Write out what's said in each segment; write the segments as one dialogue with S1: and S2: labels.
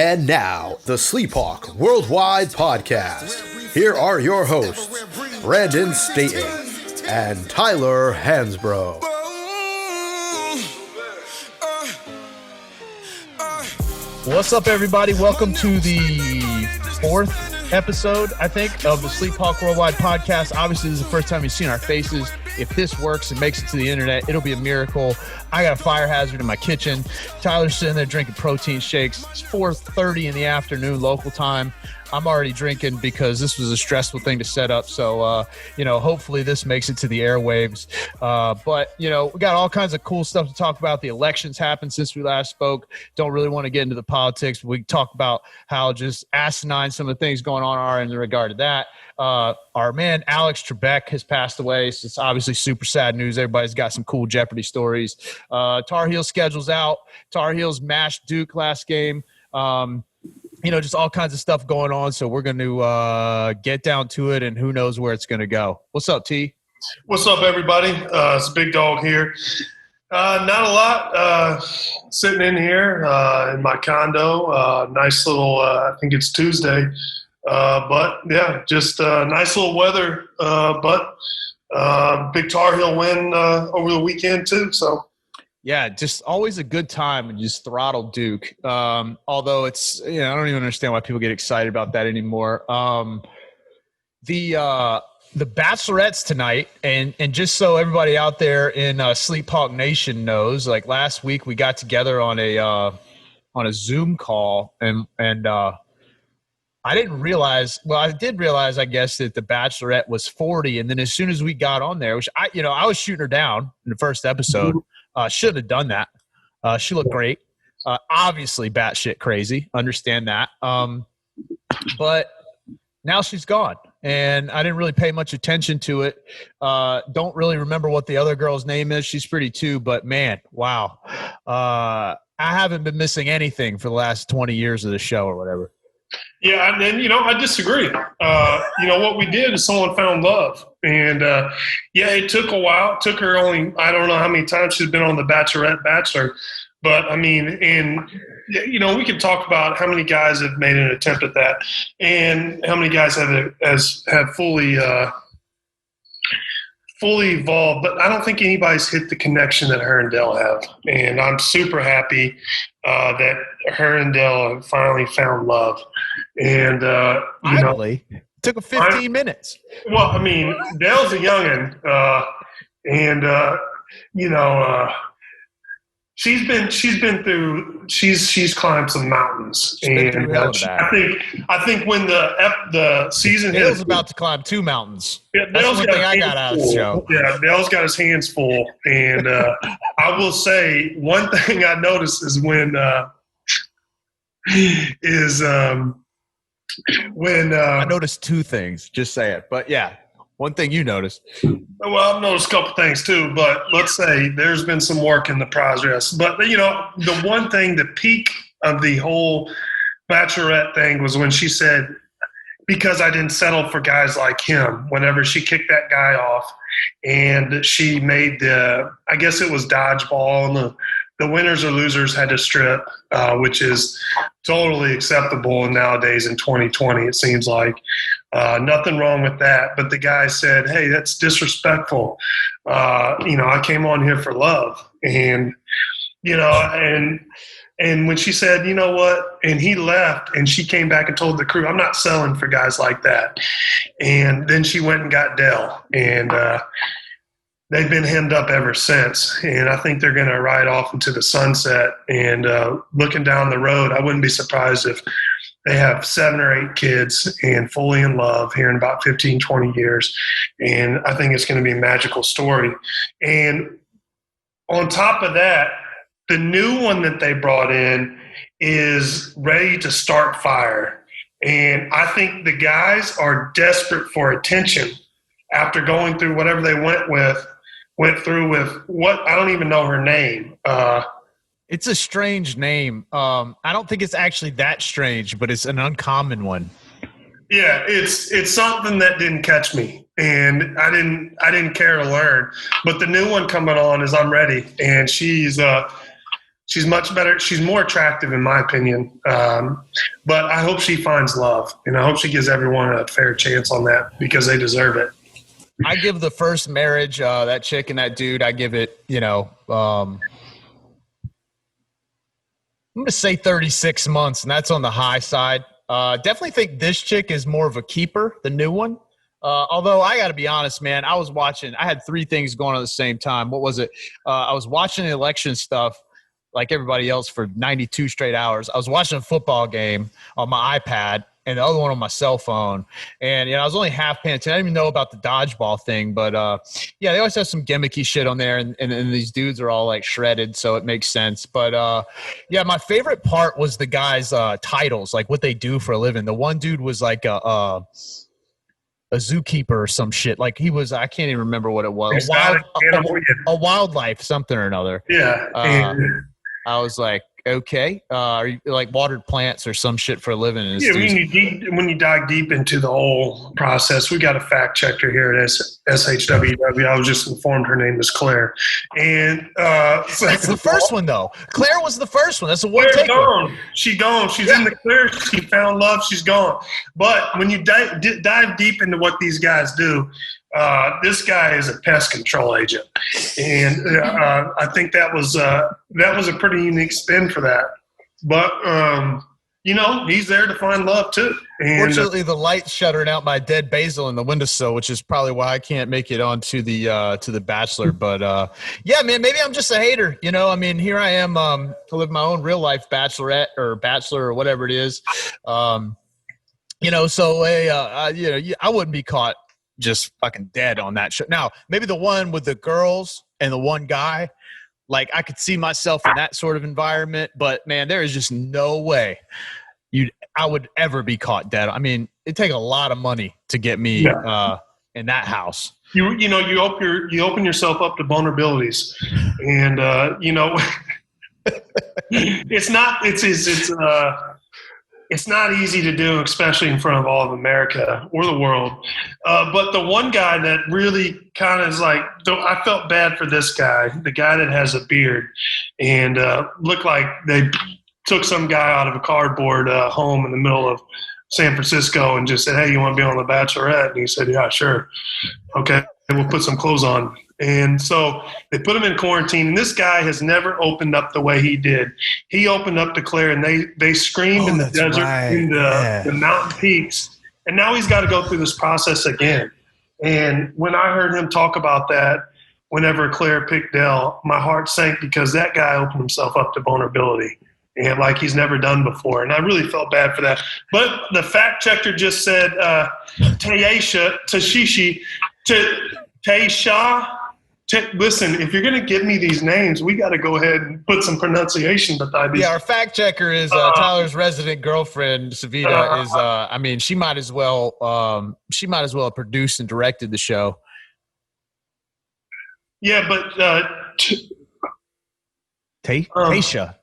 S1: And now, the SleepHawk Worldwide Podcast. Here are your hosts, Brandon Staton and Tyler Hansbrough.
S2: What's up, everybody? Welcome to the fourth episode, I think, of the SleepHawk Worldwide Podcast. Obviously, this is the first time you've seen our faces. If this works and makes it to the internet, it'll be a miracle. I got a fire hazard in my kitchen. Tyler's sitting there drinking protein shakes. It's 4:30 in the afternoon local time. I'm already drinking because this was a stressful thing to set up. So, hopefully this makes it to the airwaves. But we got all kinds of cool stuff to talk about. The elections happened since we last spoke. Don't really want to get into the politics. We talk about how just asinine some of the things going on are in regard to that. Our man Alex Trebek has passed away. So it's obviously super sad news. Everybody's got some cool Jeopardy stories. Tar Heels schedule's out. Tar Heels mashed Duke last game. Just all kinds of stuff going on. So we're going to get down to it, and who knows where it's going to go. What's up, T?
S3: What's up, everybody? It's Big Dog here. Not a lot. Sitting in here in my condo. Nice little, I think it's Tuesday. But, yeah, just nice little weather. But big Tar Heel win over the weekend, too. So.
S2: Yeah, just always a good time and just throttle Duke. Although it's, I don't even understand why people get excited about that anymore. The Bachelorette's tonight, and just so everybody out there in SleepHawk Nation knows, like last week we got together on a Zoom call, and I didn't realize. Well, I did realize, I guess, that the Bachelorette was 40, and then as soon as we got on there, which I was shooting her down in the first episode. Should have done that. She looked great. Obviously, batshit crazy. Understand that. But now she's gone, and I didn't really pay much attention to it. Don't really remember what the other girl's name is. She's pretty too, but man, wow. I haven't been missing anything for the last 20 years of the show or whatever.
S3: Yeah, and then, I disagree. What we did is someone found love. And, it took a while. It took her only, I don't know how many times she's been on the Bachelorette, Bachelor. But, we can talk about how many guys have made an attempt at that and how many guys have fully evolved. But I don't think anybody's hit the connection that her and Dell have. And I'm super happy that her and Dell have finally found love. And,
S2: finally. It took 15 minutes.
S3: Well, Dell's a youngin', she's climbed some mountains, and I think when the season
S2: Dale's about to climb 2 mountains.
S3: Yeah,
S2: that's one thing I got out of the show.
S3: Yeah, Dale's got his hands full, and I will say one thing I noticed is when
S2: I noticed 2 things. Just say it, but yeah. One thing you noticed.
S3: Well, I've noticed a couple things too, but let's say there's been some work in the progress. But, the one thing, the peak of the whole Bachelorette thing was when she said, because I didn't settle for guys like him, whenever she kicked that guy off and she made I guess it was dodgeball, and the winners or losers had to strip, which is totally acceptable nowadays in 2020, it seems like. Nothing wrong with that. But the guy said, hey, that's disrespectful. I came on here for love. And, and when she said, you know what, and he left and she came back and told the crew, I'm not selling for guys like that. And then she went and got Dell. And they've been hemmed up ever since. And I think they're going to ride off into the sunset. And looking down the road, I wouldn't be surprised if they have 7 or 8 kids and fully in love here in about 15, 20 years. And I think it's going to be a magical story. And on top of that, the new one that they brought in is ready to start fire. And I think the guys are desperate for attention after going through whatever they went through with what, I don't even know her name.
S2: It's a strange name. I don't think it's actually that strange, but it's an uncommon one.
S3: Yeah, it's something that didn't catch me, and I didn't care to learn. But the new one coming on is I'm ready, and she's She's much better. She's more attractive, in my opinion. But I hope she finds love, and I hope she gives everyone a fair chance on that because they deserve it.
S2: I give the first marriage, that chick and that dude, I give it, I'm going to say 36 months, and that's on the high side. Definitely think this chick is more of a keeper, the new one. Although I got to be honest, man, I had three things going on at the same time. What was it? I was watching the election stuff like everybody else for 92 straight hours. I was watching a football game on my iPad and the other one on my cell phone. And, I was only half paying attention. I didn't even know about the dodgeball thing, but they always have some gimmicky shit on there. And these dudes are all like shredded. So it makes sense. But my favorite part was the guys' titles, like what they do for a living. The one dude was like a zookeeper or some shit. Like he was, I can't even remember what it was. A wildlife, something or another.
S3: Yeah.
S2: I was like, okay, are you like watered plants or some shit for a living? And
S3: when you dive deep into the whole process, we got a fact checker here at SHWW. I was just informed her name is Claire. And
S2: that's the first one, though. Claire was the first one. That's the one
S3: Claire's
S2: take.
S3: Gone. She's gone. She's in the clear. She found love. She's gone. But when you dive deep into what these guys do, this guy is a pest control agent, and I think that was a pretty unique spin for that. But he's there to find love too. And,
S2: fortunately, the light's shuttering out my dead basil in the windowsill, which is probably why I can't make it onto the Bachelor. But man, maybe I'm just a hater. I mean, here I am. I live my own real life Bachelorette or Bachelor or whatever it is. I wouldn't be caught just fucking dead on that show. Now, maybe the one with the girls and the one guy, like I could see myself in that sort of environment, but man, there is just no way I would ever be caught dead. I mean, it'd take a lot of money to get me in that house.
S3: You open yourself up to vulnerabilities, and it's not easy to do, especially in front of all of America or the world. But the one guy that really kind of is like, I felt bad for this guy, the guy that has a beard, and looked like they took some guy out of a cardboard home in the middle of San Francisco and just said, hey, you want to be on The Bachelorette? And he said, yeah, sure. Okay, we'll put some clothes on. And so they put him in quarantine, and this guy has never opened up the way he did. He opened up to Claire, and they screamed in the desert, in the mountain peaks, and now he's got to go through this process again. And when I heard him talk about that, whenever Claire picked Dell, my heart sank because that guy opened himself up to vulnerability, and like he's never done before. And I really felt bad for that. But the fact checker just said Taysha. Listen, if you're going to give me these names, we got to go ahead and put some pronunciation beside these.
S2: Yeah, our fact checker is Tyler's resident girlfriend, Savita. She might as well have produced and directed the show.
S3: Yeah, but
S2: Taysha.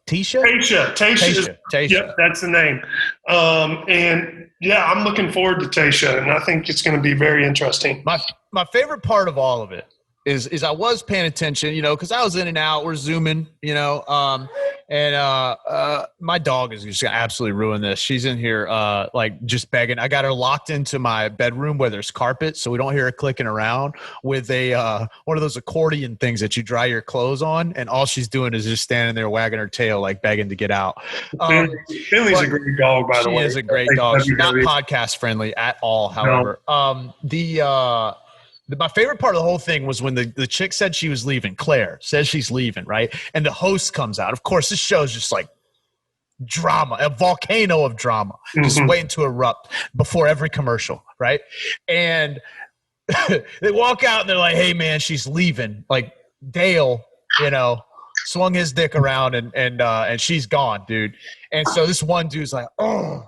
S3: Yep, that's the name. And yeah, I'm looking forward to Taysha, and I think it's going to be very interesting.
S2: My favorite part of all of it is I was paying attention, because I was in and out. We're zooming, and my dog is just gonna absolutely ruin this. She's in here just begging. I got her locked into my bedroom where there's carpet, so we don't hear her clicking around with a one of those accordion things that you dry your clothes on, and all she's doing is just standing there wagging her tail, like begging to get out.
S3: Finley's a great dog, by the way.
S2: She is a great dog. She's not podcast friendly at all, however. No. My favorite part of the whole thing was when the chick said she was leaving. Claire says she's leaving, right? And the host comes out. Of course, this show is just like drama, a volcano of drama, just waiting to erupt before every commercial, right? And they walk out and they're like, hey, man, she's leaving. Like Dale, swung his dick around and she's gone, dude. And so this one dude's like, oh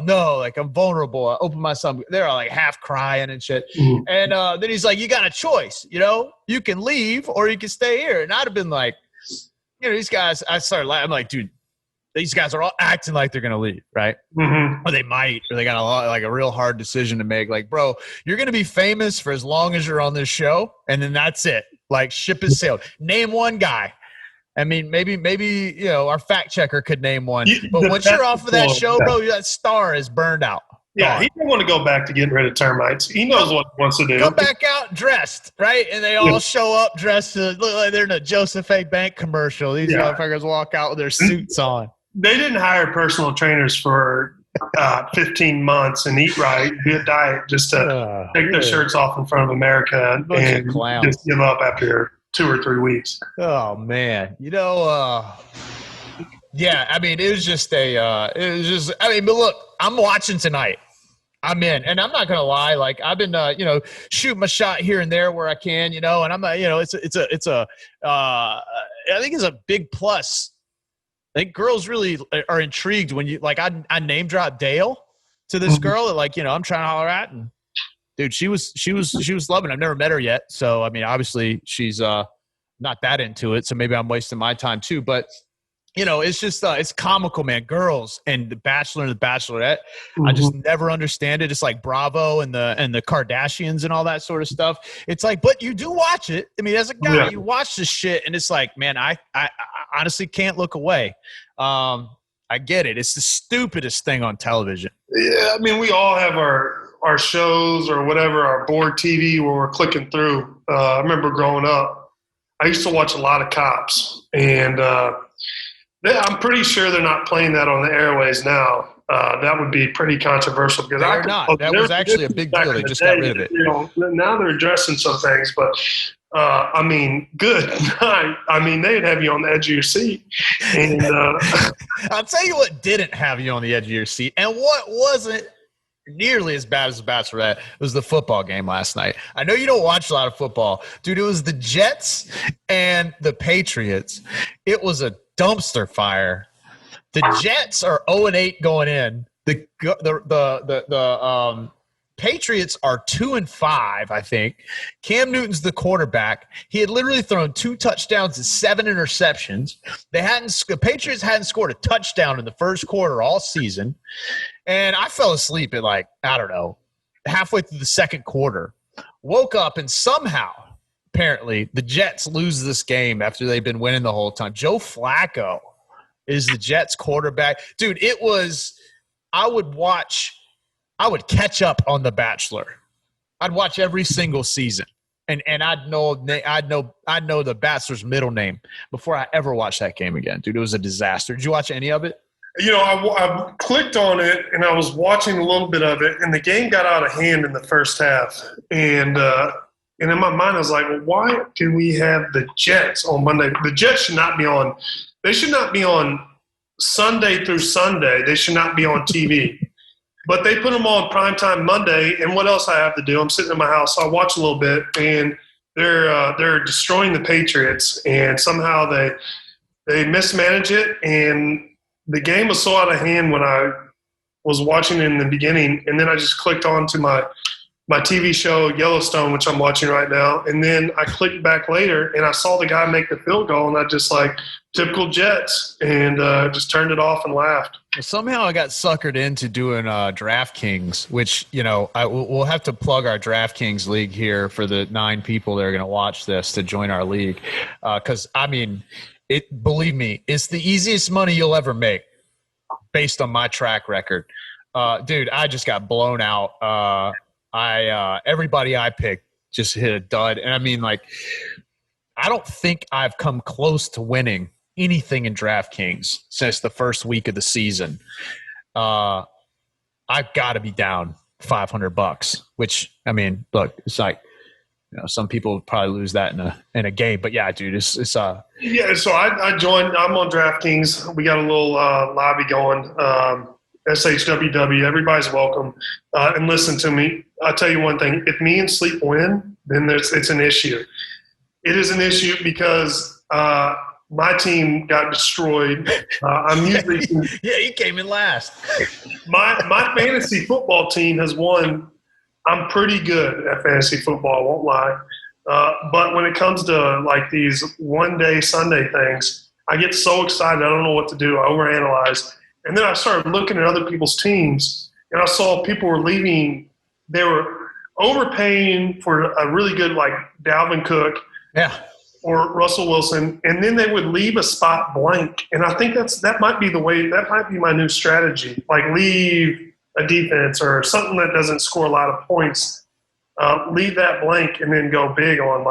S2: no, like I'm vulnerable. I open myself. They're all like half crying and shit. And then he's like, you got a choice, you can leave or you can stay here. And I'd have been like, these guys, I started laughing. I'm like, dude, these guys are all acting like they're going to leave, right? Or they might, or they got a real hard decision to make. Like, bro, you're going to be famous for as long as you're on this show. And then that's it. Like, ship has sailed. Name one guy I mean, maybe our fact checker could name one. But once you're off of that show, bro, that star is burned out.
S3: Yeah, he didn't want to go back to getting rid of termites. He knows what he wants to do.
S2: Come back out dressed, right? And they all show up dressed to look like they're in a Joseph A. Bank commercial. These motherfuckers walk out with their suits on.
S3: They didn't hire personal trainers for 15 months and eat right, be a diet just to take their shirts off in front of America and just give up after 2 or 3 weeks.
S2: Oh, man. Yeah, I mean, but look, I'm watching tonight. I'm in, and I'm not gonna lie. Like I've been, shooting my shot here and there where I can, and I'm, I think it's a big plus. I think girls really are intrigued when you I name drop Dale to this girl that I'm trying to holler at, and dude, she was loving it. I've never met her yet, so I mean, obviously she's not that into it, so maybe I'm wasting my time too, but. It's just it's comical, man. Girls and The Bachelor and The Bachelorette. I just never understand it. It's like Bravo and the Kardashians and all that sort of stuff. It's like, but you do watch it. I mean, as a guy, you watch this shit, and it's like, man, I honestly can't look away. I get it. It's the stupidest thing on television.
S3: Yeah, I mean, we all have our shows or whatever, our board TV where we're clicking through. I remember growing up, I used to watch a lot of Cops, and I'm pretty sure they're not playing that on the airways now. That would be pretty controversial because
S2: they're not. That was actually a big deal. They just got rid of it.
S3: Now they're addressing some things, but I mean, good night. I mean, they'd have you on the edge of your seat. And
S2: I'll tell you what didn't have you on the edge of your seat, and what wasn't nearly as bad as The Bachelorette was the football game last night. I know you don't watch a lot of football, dude. It was the Jets and the Patriots. It was a dumpster fire. The Jets are 0-8 going in. The Patriots are 2-5, I think. Cam Newton's the quarterback. He had literally thrown 2 touchdowns and 7 interceptions. The Patriots hadn't scored a touchdown in the first quarter all season. And I fell asleep at halfway through the second quarter. Woke up and somehow, apparently, the Jets lose this game after they've been winning the whole time. Joe Flacco is the Jets quarterback. Dude, I would catch up on The Bachelor. I'd watch every single season. And I'd know The Bachelor's middle name before I ever watched that game again. Dude, it was a disaster. Did you watch any of it?
S3: I clicked on it, and I was watching a little bit of it, and the game got out of hand in the first half. And in my mind, I was like, well, why do we have the Jets on Monday? The Jets should not be on – they should not be on Sunday through Sunday. They should not be on TV. But they put them on primetime Monday, and what else I have to do? I'm sitting in my house, so I watch a little bit, and they're destroying the Patriots, and somehow they mismanage it, and – the game was so out of hand when I was watching it in the beginning, and then I just clicked on to my TV show Yellowstone, which I'm watching right now, and then I clicked back later, and I saw the guy make the field goal, and I just typical Jets, and just turned it off and laughed.
S2: Somehow I got suckered into doing DraftKings, which, we'll have to plug our DraftKings league here for the 9 people that are going to watch this to join our league. Because, I mean – believe me, it's the easiest money you'll ever make based on my track record. Dude, I just got blown out. Everybody I picked just hit a dud. And I mean, I don't think I've come close to winning anything in DraftKings since the first week of the season. I've got to be down $500, which, I mean, look, it's some people would probably lose that in a game, but yeah, dude, it's
S3: yeah. So I joined. I'm on DraftKings. We got a little lobby going. SHWW. Everybody's welcome. And listen to me. I'll tell you one thing. If me and Sleep win, then it's an issue. It is an issue because my team got destroyed. I'm usually
S2: yeah. You came in last.
S3: My fantasy football team has won. I'm pretty good at fantasy football, I won't lie. But when it comes to these one-day Sunday things, I get so excited. I don't know what to do. I overanalyze. And then I started looking at other people's teams, and I saw people were leaving. They were overpaying for a really good Dalvin Cook.
S2: Yeah.
S3: or Russell Wilson, and then they would leave a spot blank. And I think that might be my new strategy. Like leave a defense or something that doesn't score a lot of points, leave that blank and then go big on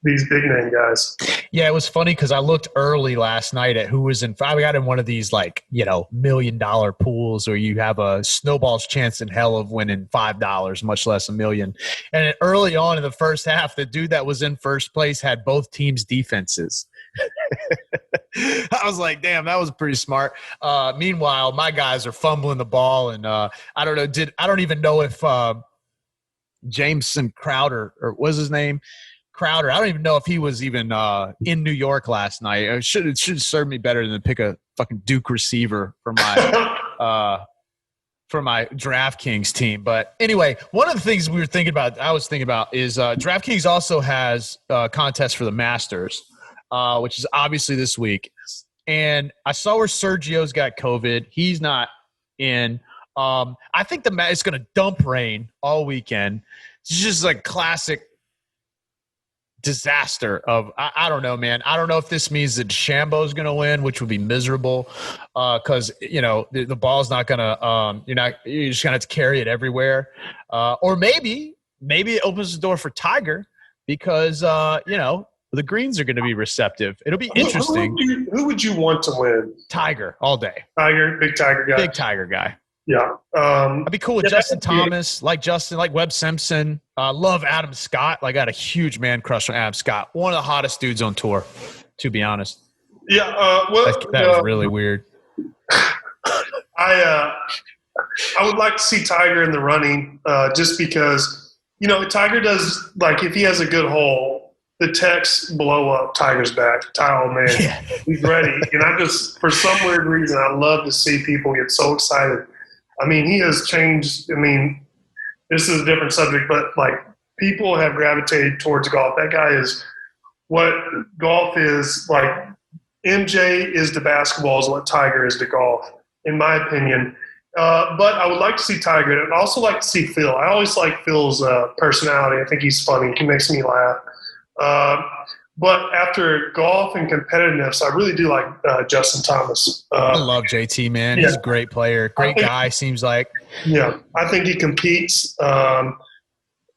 S3: these big name guys.
S2: Yeah, it was funny because I looked early last night at who was in. I got in one of these $1 million pools where you have a snowball's chance in hell of winning $5, much less $1 million. And early on in the first half, the dude that was in first place had both teams' defenses. I was like, damn, that was pretty smart. Meanwhile, my guys are fumbling the ball, and I don't even know if Jameson Crowder, or what was his name? Crowder. I don't even know if he was even in New York last night. It should serve me better than pick a fucking Duke receiver for my DraftKings team. But anyway, one of the things I was thinking about is DraftKings also has a contest for the Masters, which is obviously this week. And I saw where Sergio's got COVID. He's not in. I think it's going to dump rain all weekend. It's just like classic disaster of I don't know, man. I don't know if this means that DeChambeau's going to win, which would be miserable because the ball's not going to you're just going to have to carry it everywhere, or maybe it opens the door for Tiger because the greens are going to be receptive. It'll be interesting.
S3: Who would you want to win?
S2: Tiger all day.
S3: Big Tiger guy. Yeah.
S2: I'd be cool with Justin Thomas, like Webb Simpson. Love Adam Scott. I got a huge man crush on Adam Scott. One of the hottest dudes on tour, to be honest.
S3: Yeah.
S2: That was really weird.
S3: I would like to see Tiger in the running just because, Tiger does, if he has a good hole, the texts blow up Tiger's back. Oh, man, he's ready. And I just, for some weird reason, I love to see people get so excited. I mean, he has changed. I mean, this is a different subject, but people have gravitated towards golf. That guy is what golf is. MJ is to basketball is what Tiger is to golf, in my opinion. But I would like to see Tiger. And I'd also like to see Phil. I always like Phil's personality. I think he's funny. He makes me laugh. But after golf and competitiveness, I really do like Justin Thomas.
S2: I love JT, man. He's a great player. Great guy, seems like. Yeah,
S3: I think he competes. Me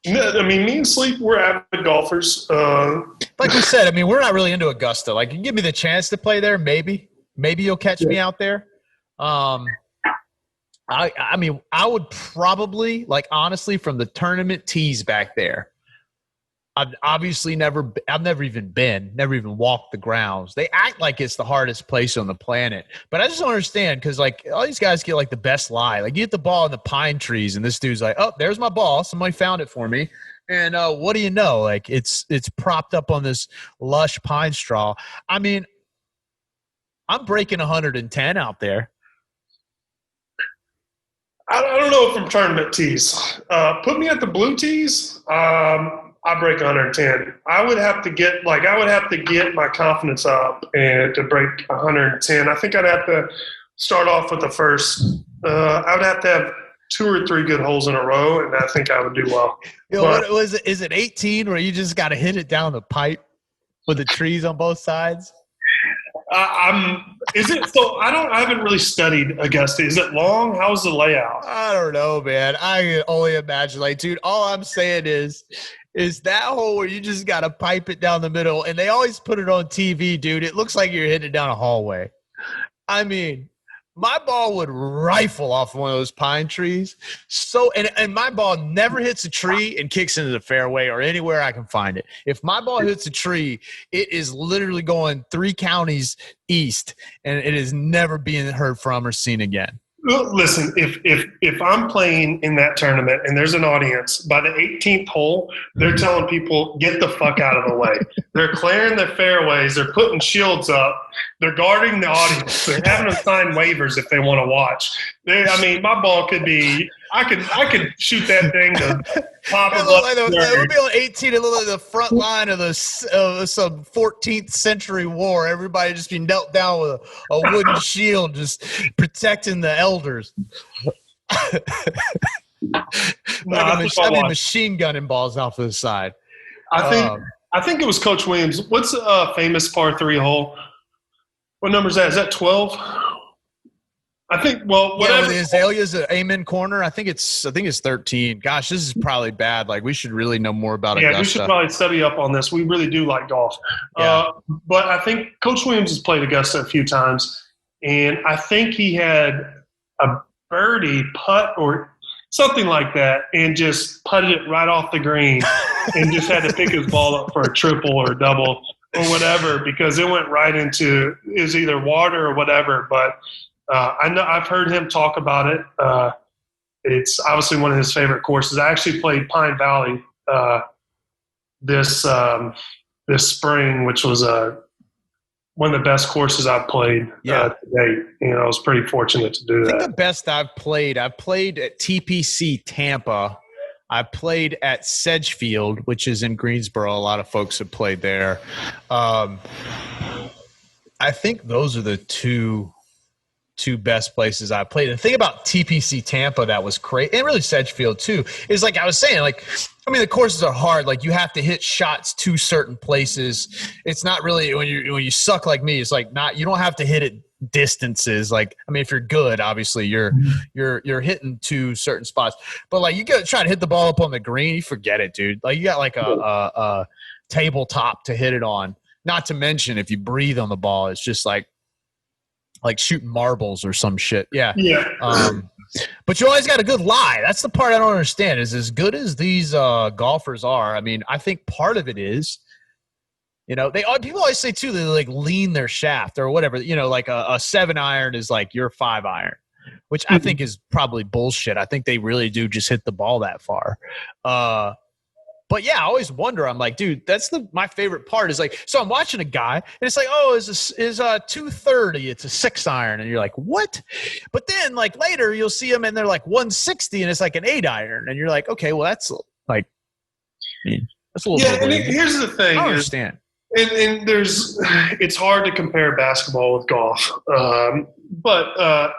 S3: and Sleep, we're avid golfers.
S2: Like we said, we're not really into Augusta. You give me the chance to play there, maybe you'll catch me out there. I would probably, honestly, from the tournament tees back there, I've never even walked the grounds. They act like it's the hardest place on the planet, but I just don't understand because all these guys get the best lie. You get the ball in the pine trees, and this dude's like, "Oh, there's my ball. Somebody found it for me." And what do you know? It's propped up on this lush pine straw. I'm breaking 110 out there.
S3: I don't know from tournament tees. Put me at the blue tees. I break 110. I would have to get my confidence up and to break 110. I think I'd have to start off with the first. I would have to have 2 or 3 good holes in a row, and I think I would do well.
S2: What was it? Is it 18 where you just got to hit it down the pipe with the trees on both sides?
S3: Is it so? I haven't really studied Augusta. Is it long? How's the layout?
S2: I don't know, man. I can only imagine. Dude, all I'm saying is that hole where you just got to pipe it down the middle, and they always put it on TV, dude. It looks like you're hitting it down a hallway. My ball would rifle off one of those pine trees. So, and my ball never hits a tree and kicks into the fairway or anywhere I can find it. If my ball hits a tree, it is literally going 3 counties east, and it is never being heard from or seen again.
S3: Listen, if I'm playing in that tournament and there's an audience, by the 18th hole, they're telling people, get the fuck out of the way. They're clearing their fairways. They're putting shields up. They're guarding the audience. They're having them sign waivers if they want to watch. My ball could be – I could shoot that thing to pop it up.
S2: It would be on 18. It looked like the front line of some 14th century war. Everybody just be knelt down with a wooden shield, just protecting the elders.
S3: Machine
S2: gunning balls off to the side.
S3: I I think it was Coach Williams. What's a famous par 3 hole? What number is that? Is that 12? I think. Well, whatever.
S2: Yeah, with the azaleas at Amen Corner, I think it's 13. Gosh, this is probably bad. Like, we should really know more about Augusta.
S3: Yeah, we should probably study up on this. We really do like golf.
S2: Yeah.
S3: But I think Coach Williams has played Augusta a few times, and I think he had a birdie putt or something like that, and just putted it right off the green, and just had to pick his ball up for a triple or a double or whatever, because it went right into is either water or whatever. But I know I've heard him talk about it. It's obviously one of his favorite courses. I actually played Pine Valley this spring, which was one of the best courses I've played to date. I was pretty fortunate to do that.
S2: I think the best I've played at TPC Tampa. I played at Sedgefield, which is in Greensboro. A lot of folks have played there. I think those are the two best places I played. And the thing about TPC Tampa that was crazy, and really Sedgefield too, is like I was saying, like, I mean, the courses are hard. Like, you have to hit shots to certain places. It's not really when you suck like me. It's like you don't have to hit it distances. Like, I mean, if you're good, obviously you're hitting to certain spots. But like, you go try to hit the ball up on the green, you forget it, dude. Like, you got like a tabletop to hit it on. Not to mention, if you breathe on the ball, it's just like shooting marbles or some shit. Yeah. But you always got a good lie. That's the part I don't understand, is as good as these golfers are. I mean, I think part of it is, people always say too, they like lean their shaft or whatever, like a 7-iron is like your 5-iron, which I think is probably bullshit. I think they really do just hit the ball that far. But yeah, I always wonder. I'm like, dude, that's my favorite part is like, so I'm watching a guy and it's like, oh, is 230? It's a 6-iron, and you're like, what? But then like later you'll see them and they're like 160 and it's like an 8-iron, and you're like, okay, well that's like, that's a little.
S3: Yeah, and here's the thing.
S2: I don't understand.
S3: And it's hard to compare basketball with golf, but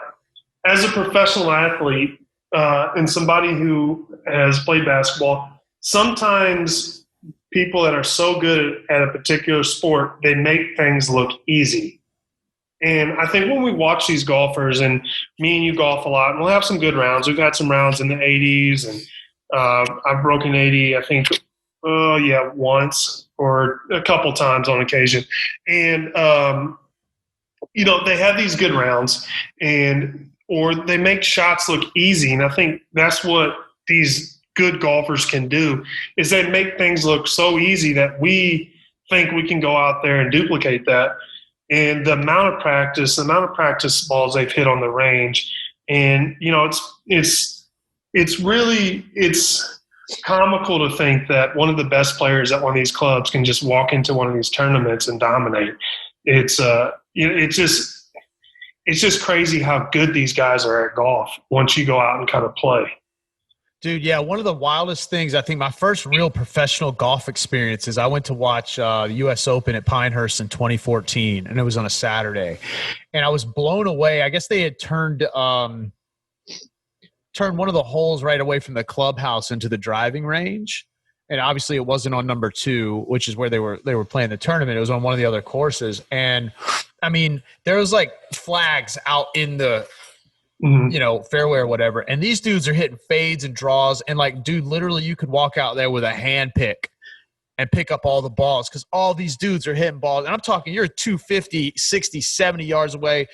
S3: as a professional athlete and somebody who has played basketball. Sometimes people that are so good at a particular sport, they make things look easy. And I think when we watch these golfers, and me and you golf a lot, and we'll have some good rounds. We've had some rounds in the 80s, and I've broken 80, I think, once or a couple times on occasion. And, they have these good rounds, or they make shots look easy. And I think that's what these good golfers can do, is they make things look so easy that we think we can go out there and duplicate that. And the amount of practice balls they've hit on the range, and it's comical to think that one of the best players at one of these clubs can just walk into one of these tournaments and dominate. It's just crazy how good these guys are at golf once you go out and kind of play.
S2: Dude, yeah, one of the wildest things, I think my first real professional golf experience is I went to watch the U.S. Open at Pinehurst in 2014, and it was on a Saturday. And I was blown away. I guess they had turned one of the holes right away from the clubhouse into the driving range. And obviously it wasn't on number 2, which is where they were playing the tournament. It was on one of the other courses. And, I mean, there was like flags out in the – fairway or whatever. And these dudes are hitting fades and draws. And like, dude, literally you could walk out there with a hand pick and pick up all the balls, because all these dudes are hitting balls. And I'm talking, you're 250, 60, 70 yards away,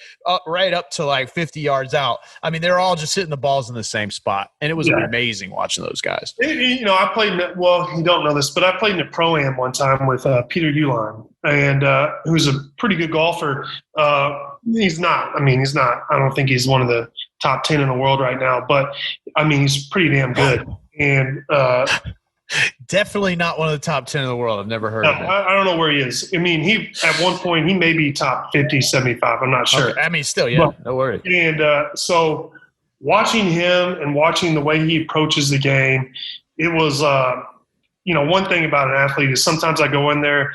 S2: right up to like 50 yards out. I mean, they're all just hitting the balls in the same spot. And it was amazing watching those guys.
S3: I played, you don't know this, but I played in a Pro-Am one time with Peter Uline, and who's a pretty good golfer. He's not. I don't think he's one of the top 10 in the world right now, but I mean, he's pretty damn good. And
S2: definitely not one of the top 10 in the world. I've never heard of him.
S3: I don't know where he is. I mean, at one point he may be top 50, 75. I'm not sure.
S2: Okay. I mean, still, yeah, no worries.
S3: And so watching him and watching the way he approaches the game, it was, one thing about an athlete is sometimes I go in there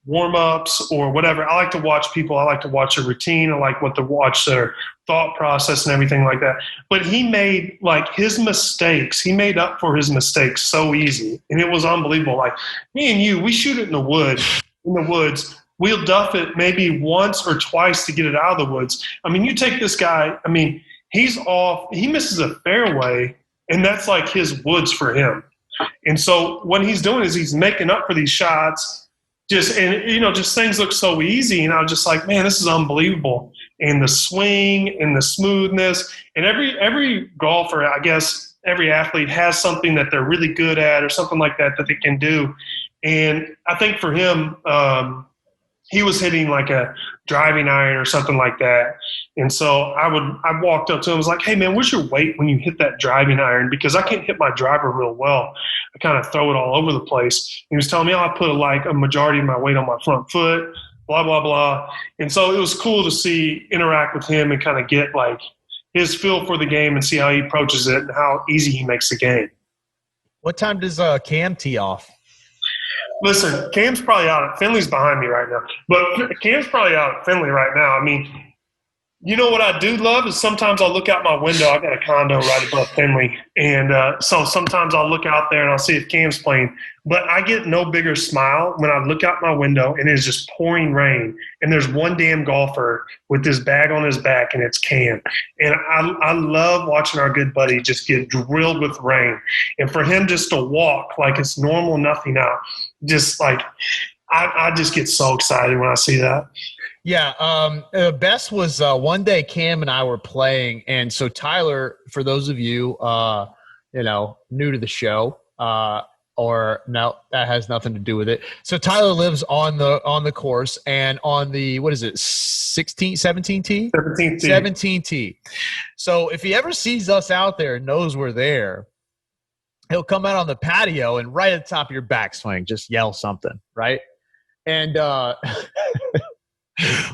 S3: warm-ups or whatever. I like to watch people. I like to watch their routine. I like to watch their thought process and everything like that. But he made like his mistakes. He made up for his mistakes so easy, and it was unbelievable. Like me and you, we shoot it in the woods. We'll duff it maybe once or twice to get it out of the woods. I mean, you take this guy. I mean, he's off. He misses a fairway, and that's like his woods for him. And so what he's doing is he's making up for these shots. Just things look so easy, and I was just like, man, this is unbelievable. And the swing and the smoothness, and every golfer, I guess, every athlete has something that they're really good at or something like that they can do. And I think for him, he was hitting like a driving iron or something like that. And so I walked up to him, I was like, hey man, what's your weight when you hit that driving iron? Because I can't hit my driver real well. I kind of throw it all over the place. He was telling me, I put like a majority of my weight on my front foot, blah, blah, blah. And so it was cool to interact with him and kind of get like his feel for the game and see how he approaches it and how easy he makes the game.
S2: What time does Cam tee off?
S3: Listen, Cam's probably out at Finley's behind me right now. But Cam's probably out at Finley right now. I mean, you know what I do love is sometimes I'll look out my window. I got a condo right above Finley. And so sometimes I'll look out there and I'll see if Cam's playing. But I get no bigger smile when I look out my window and it's just pouring rain. And there's one damn golfer with this bag on his back, and it's Cam. And I love watching our good buddy just get drilled with rain. And for him just to walk like it's normal, nothing out, just like I just get so excited when I see that.
S2: Yeah, best was one day Cam and I were playing, and so Tyler, for those of you, new to the show, or no, that has nothing to do with it. So Tyler lives on the course and on the, what is it, 17 tee? 17 tee. So if he ever sees us out there and knows we're there, he'll come out on the patio and right at the top of your backswing, just yell something, right? And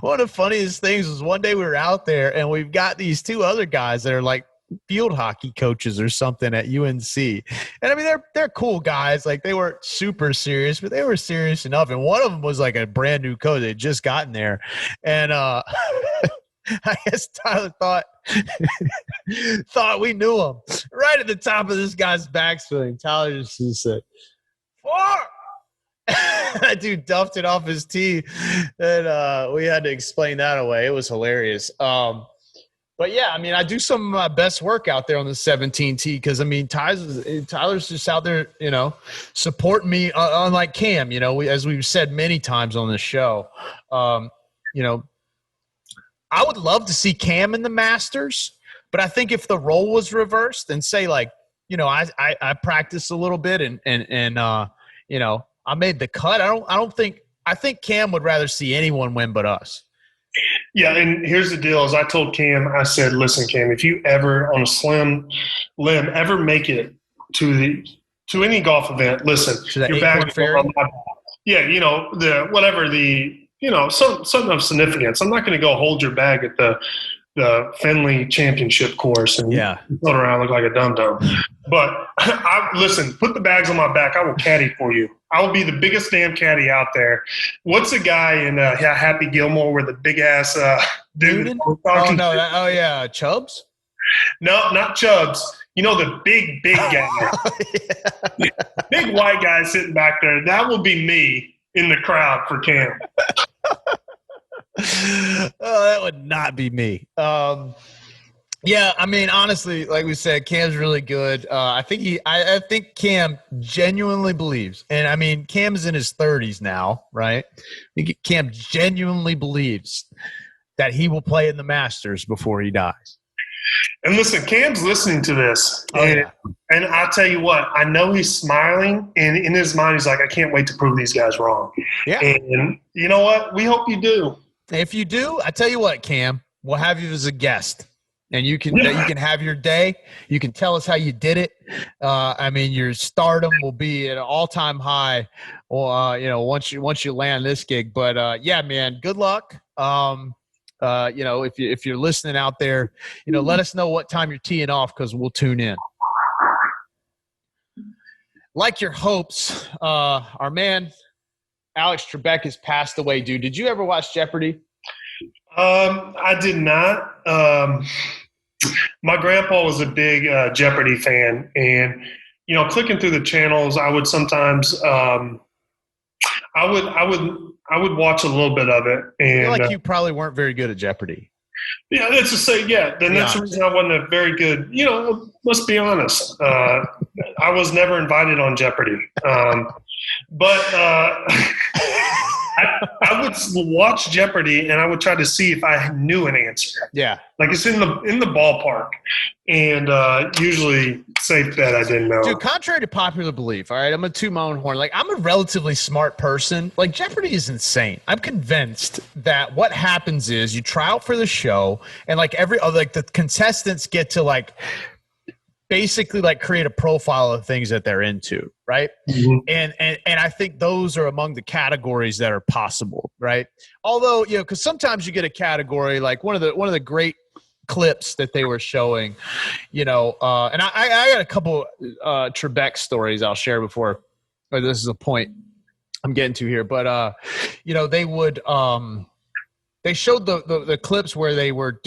S2: one of the funniest things was one day we were out there and we've got these two other guys that are like field hockey coaches or something at UNC. And I mean, they're cool guys. Like they weren't super serious, but they were serious enough. And one of them was like a brand new coach. They had just gotten there. And I guess Tyler thought we knew him. Right at the top of this guy's backswing, Tyler just said, 4! That dude duffed it off his tee, and we had to explain that away. It was hilarious. But yeah, I mean, I do some of my best work out there on the 17 tee because I mean, Tyler's just out there, supporting me, unlike Cam. As we've said many times on this show, I would love to see Cam in the Masters, but I think if the role was reversed and say like, I practiced a little bit and I made the cut. I think Cam would rather see anyone win but us.
S3: Yeah, and here's the deal. As I told Cam, I said, listen, Cam, if you ever on a slim limb ever make it to any golf event, listen, your bag is on my back. Yeah, something of significance. I'm not going to go hold your bag at the Finley Championship course and float around look like a dum-dum. But listen, put the bags on my back. I will caddy for you. I will be the biggest damn caddy out there. What's the guy in Happy Gilmore with the big-ass dude?
S2: Chubbs?
S3: No, not Chubbs. The big guy. Big white guy sitting back there. That will be me in the crowd for Cam.
S2: Oh, that would not be me. Yeah, I mean, honestly, like we said, Cam's really good. I think Cam genuinely believes, and I mean, Cam's in his 30s now, right? I think Cam genuinely believes that he will play in the Masters before he dies.
S3: And listen, Cam's listening to this, and I'll tell you what, I know he's smiling, and in his mind, he's like, I can't wait to prove these guys wrong. Yeah. And you know what? We hope you do.
S2: If you do, I tell you what, Cam, we'll have you as a guest. And you can have your day. You can tell us how you did it. I mean, your stardom will be at an all-time high. Once you land this gig. But yeah, man, good luck. If you're listening out there, let us know what time you're teeing off because we'll tune in. Like your hopes, our man Alex Trebek has passed away, dude. Did you ever watch Jeopardy?
S3: I did not. My grandpa was a big Jeopardy fan, and clicking through the channels, I would sometimes I would watch a little bit of it. And
S2: I feel like you probably weren't very good at Jeopardy.
S3: Yeah, let's just say, then that's the reason I wasn't a very good. Let's be honest. I was never invited on Jeopardy, but I would watch Jeopardy and I would try to see if I knew an answer.
S2: Yeah,
S3: like it's in the ballpark, and usually safe bet I didn't know.
S2: Dude, contrary to popular belief, all right, I'm gonna toot my own horn. Like, I'm a relatively smart person. Like, Jeopardy is insane. I'm convinced that what happens is you try out for the show, and like the contestants get to basically create a profile of things that they're into, right? Mm-hmm. And I think those are among the categories that are possible, right? Although, because sometimes you get a category like one of the great clips that they were showing, and I got a couple Trebek stories I'll share before. Or this is a point I'm getting to here, but they would they showed the clips where they were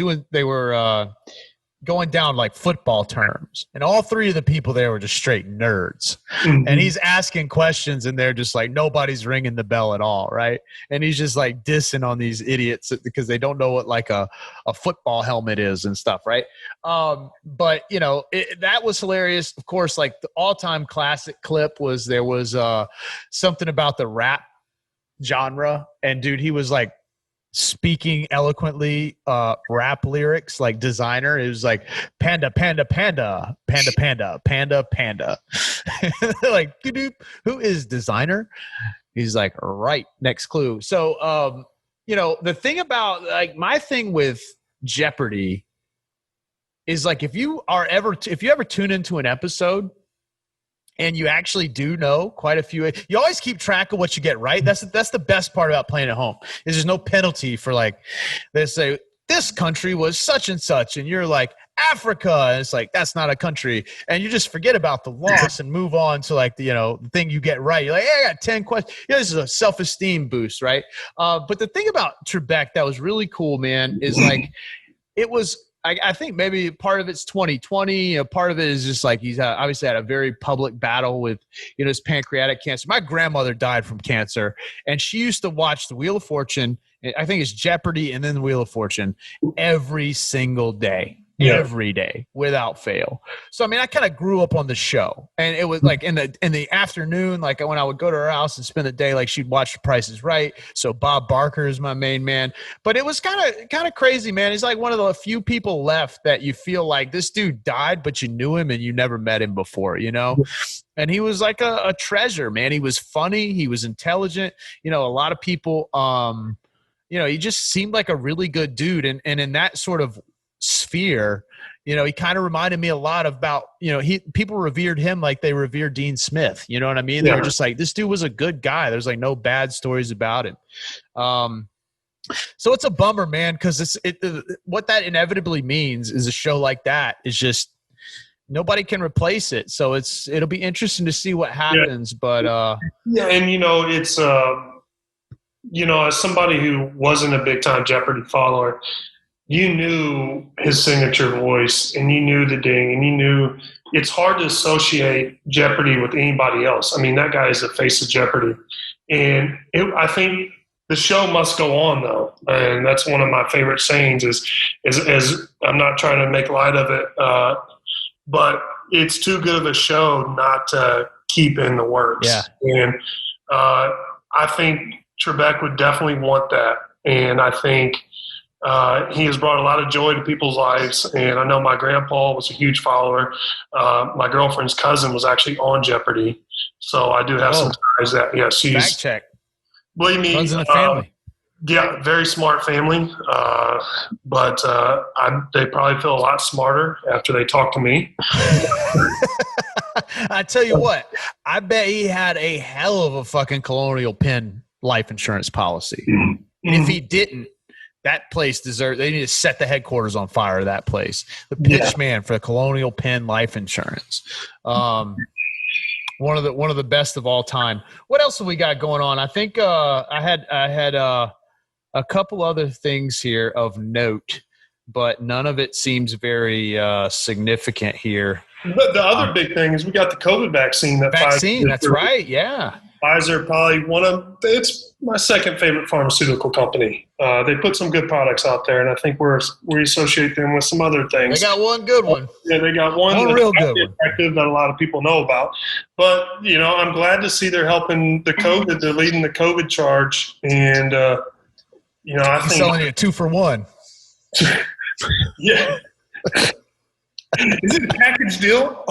S2: going down like football terms, and all three of the people there were just straight nerds. Mm-hmm. And he's asking questions and they're just like, nobody's ringing the bell at all, right? And he's just like dissing on these idiots because they don't know what like a football helmet is and stuff, right? But that was hilarious. Of course, like the all-time classic clip was there was something about the rap genre, and dude, he was like speaking eloquently rap lyrics like Designer. It was like panda panda panda panda panda panda panda like who is Designer? He's like, right, next clue. So the thing about like my thing with Jeopardy is like if you ever tune into an episode and you actually do know quite a few. You always keep track of what you get right. That's the best part about playing at home. Is there's no penalty for like they say this country was such and such, and you're like Africa, and it's like that's not a country, and you just forget about the loss and move on to like the thing you get right. You're like, hey, I got 10 questions. This is a self-esteem boost, right? But the thing about Trebek that was really cool, man, is like it was. I think maybe part of it's 2020. Part of it is just like he's obviously had a very public battle with his pancreatic cancer. My grandmother died from cancer, and she used to watch the Wheel of Fortune. I think it's Jeopardy and then the Wheel of Fortune every single day. Yeah. Every day without fail. So I mean, I kind of grew up on the show, and it was like in the afternoon, like when I would go to her house and spend the day, like she'd watch The Price is Right. So Bob Barker is my main man, but it was kind of crazy, man. He's like one of the few people left that you feel like this dude died, but you knew him and you never met him before, And he was like a treasure, man. He was funny. He was intelligent. A lot of people, he just seemed like a really good dude, and in that sort of sphere, he kind of reminded me a lot about, people revered him like they revered Dean Smith. You know what I mean? They were just like, this dude was a good guy. There's like no bad stories about him. So it's a bummer, man, because what that inevitably means is a show like that is just nobody can replace it. So it'll be interesting to see what happens. But
S3: and it's as somebody who wasn't a big time Jeopardy follower, you knew his signature voice, and you knew the ding, and you knew it's hard to associate Jeopardy with anybody else. I mean, that guy is the face of Jeopardy. And I think the show must go on, though. And that's one of my favorite sayings is I'm not trying to make light of it, but it's too good of a show not to keep in the works.
S2: Yeah.
S3: And I think Trebek would definitely want that. And I think he has brought a lot of joy to people's lives, and I know my grandpa was a huge follower. My girlfriend's cousin was actually on Jeopardy, so I do have some ties that. Yeah, she's
S2: fact check.
S3: Believe me,
S2: runs in the family.
S3: Yeah, very smart family, but they probably feel a lot smarter after they talk to me.
S2: I tell you what, I bet he had a hell of a fucking Colonial Penn life insurance policy, and if he didn't. That place they need to set the headquarters on fire of that place. The pitch man for the Colonial Penn life insurance. What One of the best of all time. What else have we got going on? I think I had a couple other things here of note, but none of it seems very significant here.
S3: But the other big thing is we got the COVID vaccine.
S2: Vaccine, that's right, yeah.
S3: Pfizer, probably it's my second favorite pharmaceutical company. They put some good products out there, and I think we associate them with some other things.
S2: They got one good one.
S3: Yeah, they got one
S2: real good one.
S3: Effective that a lot of people know about. But, I'm glad to see they're helping the COVID. They're leading the COVID charge. And, I think –
S2: selling you a 2-for-1.
S3: Yeah. Is it a package deal?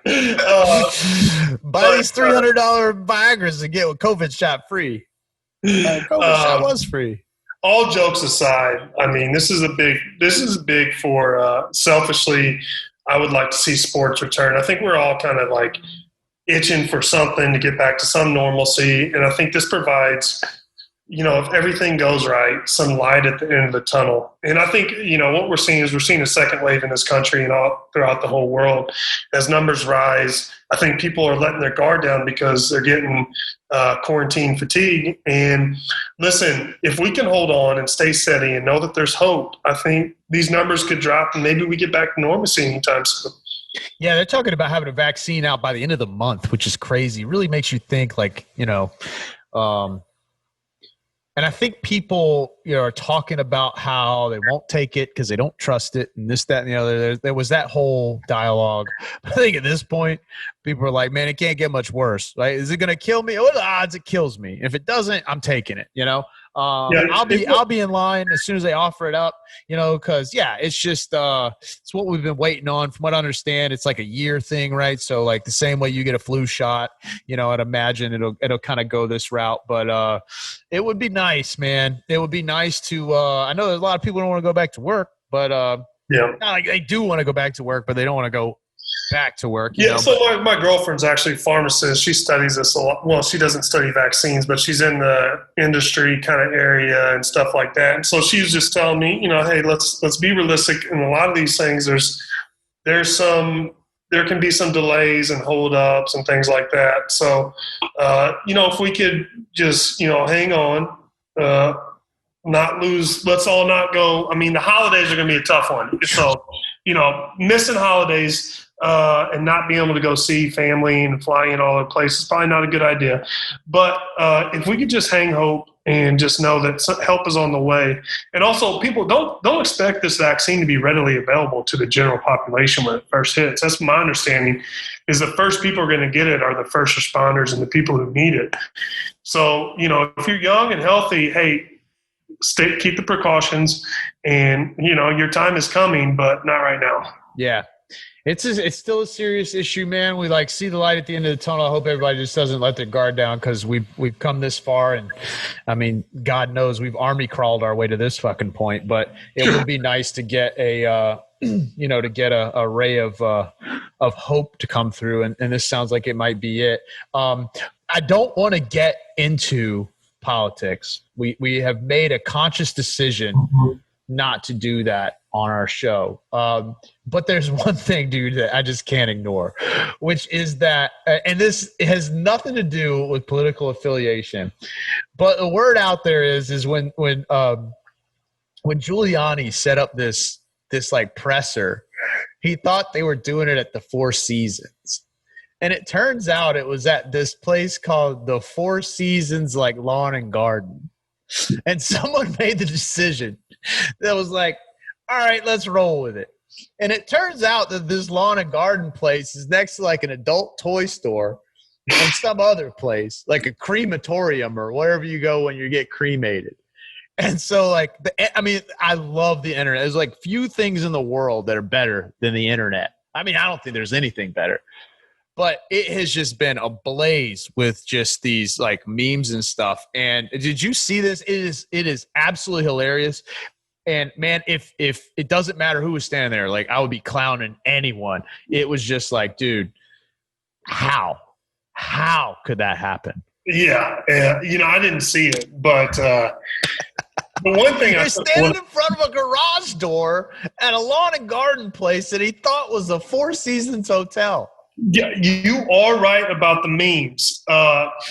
S2: Buy these $300 Viagras to get a COVID shot free. COVID shot was free.
S3: All jokes aside, I mean, this is big for selfishly. I would like to see sports return. I think we're all kind of like itching for something to get back to some normalcy, and I think this provides, if everything goes right, some light at the end of the tunnel. And I think, what we're seeing a second wave in this country and all throughout the whole world. As numbers rise, I think people are letting their guard down because they're getting quarantine fatigue. And listen, if we can hold on and stay steady and know that there's hope, I think these numbers could drop and maybe we get back to normalcy anytime soon.
S2: Yeah, they're talking about having a vaccine out by the end of the month, which is crazy. It really makes you think and I think people, are talking about how they won't take it because they don't trust it and this, that, and the other. There was that whole dialogue. I think at this point, people are like, man, it can't get much worse. Like, is it going to kill me? What are the odds it kills me? If it doesn't, I'm taking it, I'll be in line as soon as they offer it up, because it's just it's what we've been waiting on. From what I understand, it's like a year thing, right? So like the same way you get a flu shot, I'd imagine it'll kind of go this route. But it would be nice, man. It would be nice to. I know there's a lot of people who don't want to go back to work, but not like they do want to go back to work, but they don't want to go back to work.
S3: So my girlfriend's actually a pharmacist. She studies this a lot. Well, she doesn't study vaccines, but she's in the industry kind of area and stuff like that. And so she was just telling me, hey, let's be realistic. In a lot of these things, there can be some delays and holdups and things like that. So, if we could just, hang on, not lose, let's all not go. I mean, the holidays are going to be a tough one. So, missing holidays and not being able to go see family and fly in all over the place is probably not a good idea. But if we could just hang hope and just know that help is on the way. And also, people don't expect this vaccine to be readily available to the general population when it first hits. That's my understanding, is the first people who are going to get it are the first responders and the people who need it. So, if you're young and healthy, hey, keep the precautions, and your time is coming, but not right now.
S2: Yeah, it's still a serious issue, man. We see the light at the end of the tunnel. I hope everybody just doesn't let their guard down, because we've come this far, and I mean, God knows we've army crawled our way to this fucking point. But it would be nice to get a a ray of hope to come through, and this sounds like it might be it. I don't want to get into politics. We have made a conscious decision not to do that on our show. But there's one thing, dude, that I just can't ignore, which is that, and this has nothing to do with political affiliation, but the word out there is when Giuliani set up this like presser, he thought they were doing it at the Four Seasons. And it turns out it was at this place called the Four Seasons, like Lawn and Garden. And someone made the decision that was like, all right, let's roll with it. And it turns out that this Lawn and Garden place is next to like an adult toy store and some other place, like a crematorium or wherever you go when you get cremated. And so I love the internet. There's like few things in the world that are better than the internet. I mean, I don't think there's anything better. But it has just been ablaze with just these like memes and stuff. And did you see this? It is absolutely hilarious. And man, if it doesn't matter who was standing there, like I would be clowning anyone. It was just like, dude, how could that happen?
S3: Yeah. I didn't see it, but the one thing
S2: you're standing in front of a garage door at a Lawn and Garden place that he thought was a Four Seasons hotel.
S3: Yeah, you are right about the memes.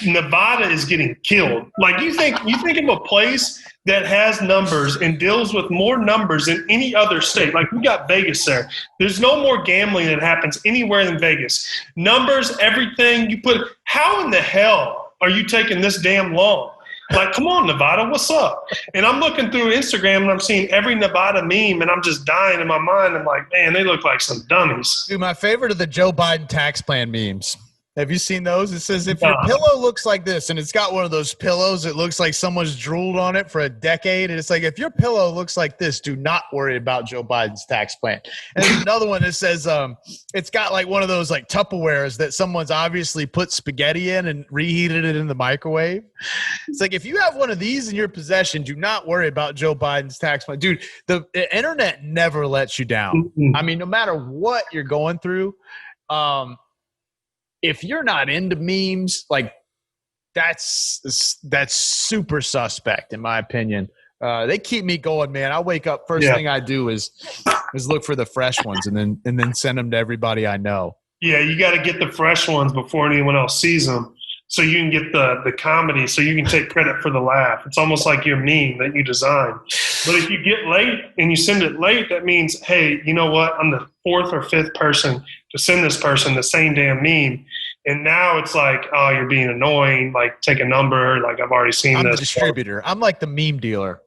S3: Nevada is getting killed. Like you think of a place that has numbers and deals with more numbers than any other state. Like we got Vegas there. There's no more gambling that happens anywhere than Vegas. Numbers, everything you put. How in the hell are you taking this damn long? Like, come on, Nevada, what's up? And I'm looking through Instagram and I'm seeing every Nevada meme and I'm just dying in my mind. I'm like, man, they look like some dummies.
S2: Dude, my favorite are the Joe Biden tax plan memes. Have you seen those? It says, if your pillow looks like this, and it's got one of those pillows that looks like someone's drooled on it for a decade. And it's like, if your pillow looks like this, do not worry about Joe Biden's tax plan. And there's another one that says, it's got like one of those like Tupperwares that someone's obviously put spaghetti in and reheated it in the microwave. It's like, if you have one of these in your possession, do not worry about Joe Biden's tax plan. Dude, the internet never lets you down. I mean, no matter what you're going through, if you're not into memes, like that's super suspect in my opinion. They keep me going, man. I wake up, first thing I do is look for the fresh ones and then send them to everybody I know.
S3: Yeah, you got to get the fresh ones before anyone else sees them, so you can get the comedy, so you can take credit for the laugh. It's almost like your meme that you design. But if you get late and you send it late, that means, hey, you know what? I'm the fourth or fifth person to send this person the same damn meme. And now it's like, oh, you're being annoying. Like, take a number. Like, I've already seen
S2: I'm
S3: this.
S2: the distributor. I'm like the meme dealer.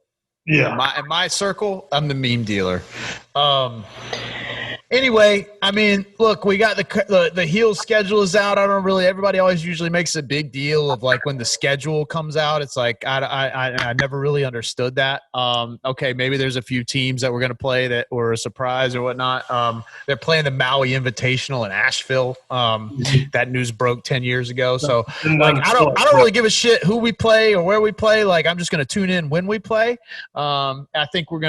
S3: Yeah.
S2: In my circle, I'm the meme dealer. Anyway, I mean, look, we got the heel schedule is out. Everybody always usually makes a big deal of like when the schedule comes out. It's like, I never really understood that. Okay, maybe there's a few teams that we're going to play that were a surprise or whatnot. They're playing the Maui Invitational in Asheville. That news broke 10 years ago. So like, I don't really give a shit who we play or where we play. Like, I'm just going to tune in when we play. I think we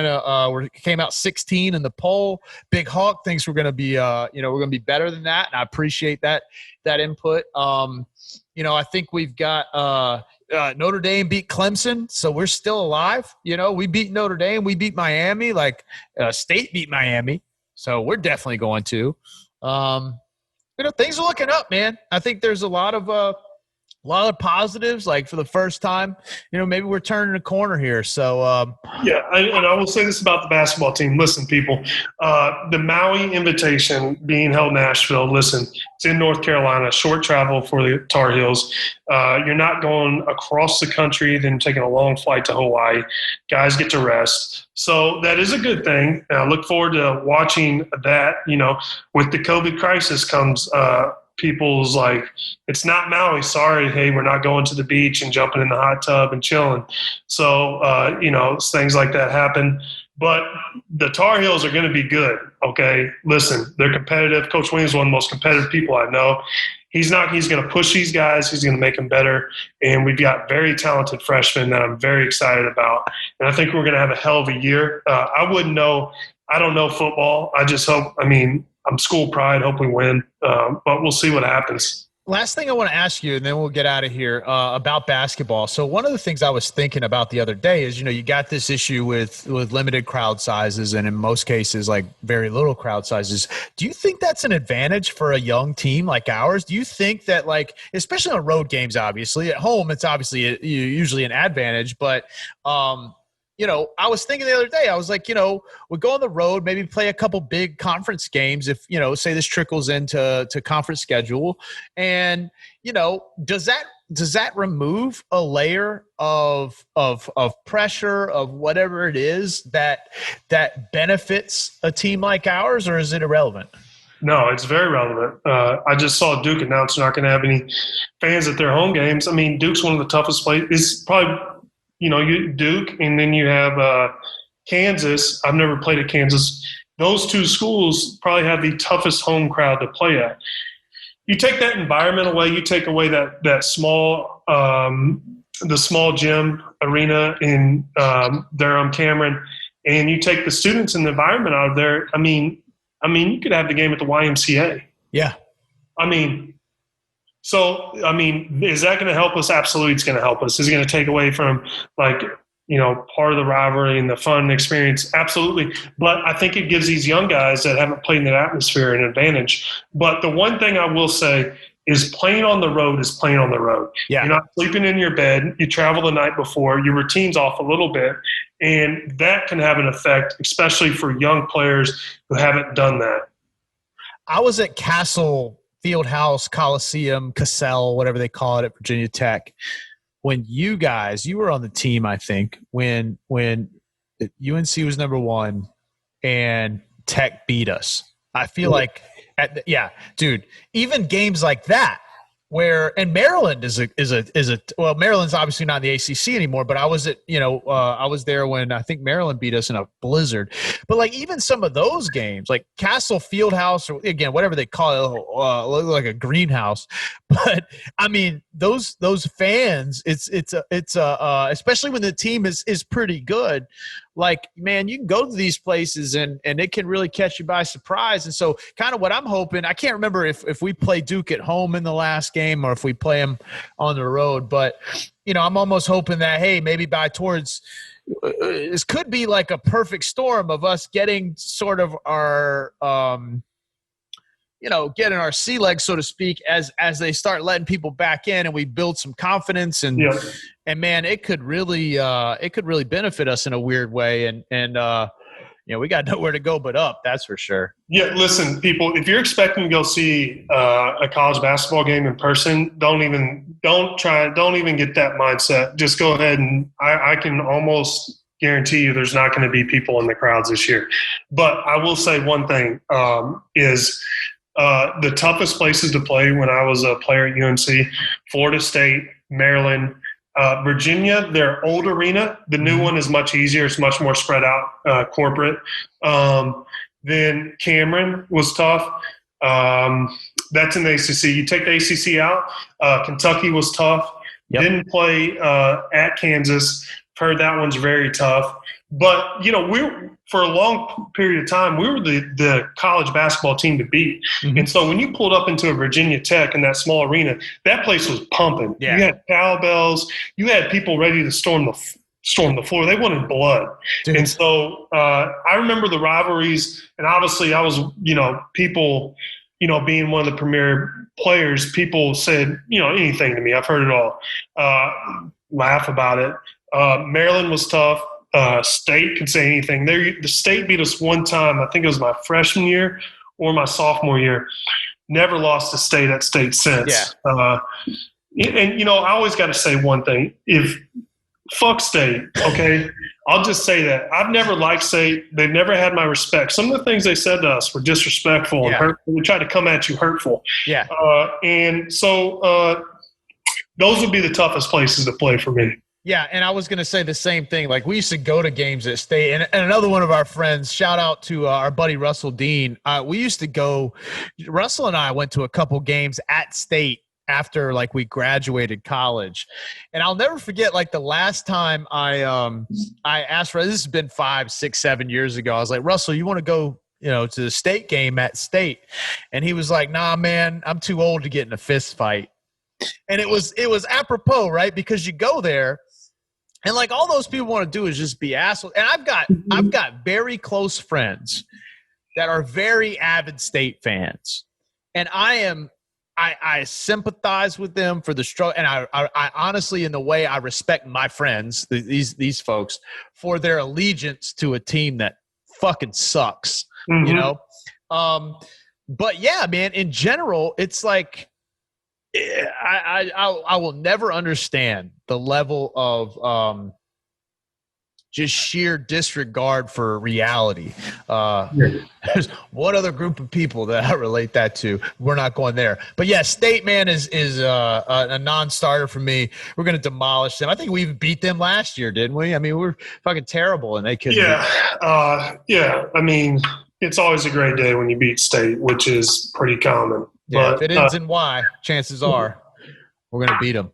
S2: came out 16 in the poll. Big Hawk thinks we're going to be, we're going to be better than that. And I appreciate that input. I think we've got Notre Dame beat Clemson, so we're still alive. We beat Notre Dame. We beat Miami. Like State beat Miami. So we're definitely going to. Things are looking up, man. I think there's a lot of positives, like for the first time, maybe we're turning a corner here. So,
S3: and I will say this about the basketball team. Listen, people, the Maui Invitation being held in Nashville, listen, it's in North Carolina, short travel for the Tar Heels. You're not going across the country, then taking a long flight to Hawaii. Guys get to rest. So that is a good thing. And I look forward to watching that. With the COVID crisis comes people's like, it's not Maui. Sorry. Hey, we're not going to the beach and jumping in the hot tub and chilling. So, things like that happen. But the Tar Heels are going to be good. Okay. Listen, they're competitive. Coach Williams is one of the most competitive people I know. He's going to push these guys. He's going to make them better. And we've got very talented freshmen that I'm very excited about. And I think we're going to have a hell of a year. I don't know football. I just hope, I'm school pride, hope we win, but we'll see what happens.
S2: Last thing I want to ask you, and then we'll get out of here, about basketball. So one of the things I was thinking about the other day is, you got this issue with limited crowd sizes and in most cases, like very little crowd sizes. Do you think that's an advantage for a young team like ours? Do you think that, like, especially on road games, obviously, at home, it's obviously usually an advantage, but I was thinking the other day, I was like, we go on the road, maybe play a couple big conference games if, say this trickles into conference schedule. And, does that remove a layer of pressure of whatever it is that benefits a team like ours, or is it irrelevant?
S3: No, it's very relevant. I just saw Duke announce they're not going to have any fans at their home games. Duke's one of the toughest places. It's probably – you Duke, and then you have Kansas. I've never played at Kansas. Those two schools probably have the toughest home crowd to play at. You take that environment away. You take away that small, the small gym arena in Durham, Cameron, and you take the students and the environment out of there. You could have the game at the YMCA.
S2: Yeah.
S3: So, is that going to help us? Absolutely, it's going to help us. Is it going to take away from, like, part of the rivalry and the fun experience. Absolutely. But I think it gives these young guys that haven't played in that atmosphere an advantage. But the one thing I will say is playing on the road is playing on the road.
S2: Yeah.
S3: You're not sleeping in your bed. You travel the night before. Your routine's off a little bit. And that can have an effect, especially for young players who haven't done that.
S2: I was at Castle Fieldhouse, Coliseum, Cassell, whatever they call it at Virginia Tech. When you were on the team, I think, when UNC was number 1 and Tech beat us. I feel like, dude, even games like that, and Maryland is a well, Maryland's obviously not in the ACC anymore, but I was I was there when I think Maryland beat us in a blizzard. But like even some of those games, like Castle Fieldhouse, or again whatever they call it, look like a greenhouse. But I mean those fans, it's especially when the team is pretty good. Like, man, you can go to these places and it can really catch you by surprise. And so kind of what I'm hoping, I can't remember if we play Duke at home in the last game or if we play them on the road, but, I'm almost hoping that, hey, maybe this could be like a perfect storm of us getting sort of our, getting our sea legs, so to speak, as they start letting people back in and we build some confidence and man, it could really benefit us in a weird way. And we got nowhere to go but up. That's for sure.
S3: Yeah. Listen, people, if you're expecting to go see a college basketball game in person, don't even get that mindset. Just go ahead and I can almost guarantee you there's not going to be people in the crowds this year. But I will say one thing is the toughest places to play when I was a player at UNC, Florida State, Maryland, Virginia, their old arena. The new one is much easier. It's much more spread out, corporate. Then Cameron was tough. That's in the ACC. You take the ACC out. Kentucky was tough. Yep. Didn't play at Kansas. Heard that one's very tough. But, for a long period of time, we were the college basketball team to beat. Mm-hmm. And so when you pulled up into a Virginia Tech in that small arena, that place was pumping. Yeah. You had cowbells. You had people ready to storm the floor. They wanted blood. Dude. And so I remember the rivalries. And obviously I was, people, being one of the premier players, people said, anything to me. I've heard it all. Laugh about it. Maryland was tough. State could say anything. The State beat us one time. I think it was my freshman year or my sophomore year. Never lost to State at State since. Yeah. And I always got to say one thing. Fuck State, okay? I'll just say that. I've never liked State. They've never had my respect. Some of the things they said to us were disrespectful and hurtful. They tried to come at you hurtful. Yeah. And so those would be the toughest places to play for me.
S2: Yeah, and I was going to say the same thing. Like, we used to go to games at State. And another one of our friends, shout out to our buddy Russell Dean. We used to go – Russell and I went to a couple games at State after, like, we graduated college. And I'll never forget, like, the last time I asked for – this has been 5, 6, 7 years ago. I was like, Russell, you want to go to the State game at State? And he was like, nah, man, I'm too old to get in a fist fight. And it was apropos, right? Because you go there – and like all those people want to do is just be assholes. And I've got very close friends that are very avid State fans. And I sympathize with them for the struggle. And I honestly, in the way I respect my friends, these folks, for their allegiance to a team that fucking sucks, But yeah, man, in general, it's like, I will never understand the level of just sheer disregard for reality. There's one other group of people that I relate that to. We're not going there. But yeah, State, man, is a non-starter for me. We're going to demolish them. I think we even beat them last year, didn't we? I mean, we're fucking terrible, and they couldn't.
S3: Yeah. I mean, it's always a great day when you beat State, which is pretty common.
S2: Yeah, but, if it ends in Y, chances are we're going to beat them.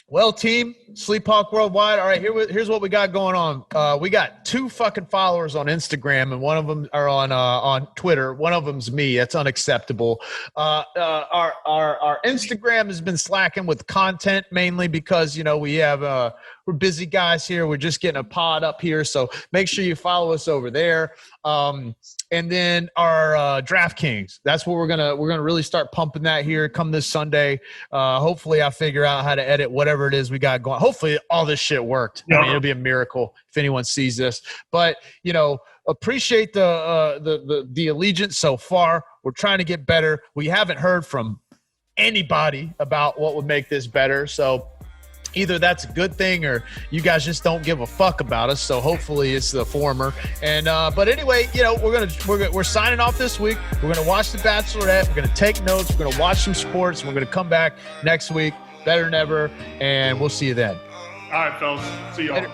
S2: Well, team, SleepHawk Worldwide. All right, here's what we got going on. We got 2 fucking followers on Instagram, and one of them are on Twitter. One of them's me. That's unacceptable. Our Instagram has been slacking with content, mainly because we have we're busy guys here. We're just getting a pod up here, so make sure you follow us over there. And then our DraftKings. That's what we're gonna really start pumping that here come this Sunday. Hopefully, I figure out how to edit whatever it is we got going. Hopefully, all this shit worked. I mean, it'll be a miracle if anyone sees this. But appreciate the allegiance so far. We're trying to get better. We haven't heard from anybody about what would make this better. So either that's a good thing or you guys just don't give a fuck about us. So hopefully it's the former. And but anyway, we're signing off this week. We're gonna watch The Bachelorette. We're gonna take notes. We're gonna watch some sports. We're gonna come back next week better than ever, and we'll see you then.
S3: All right, fellas. See y'all. Later.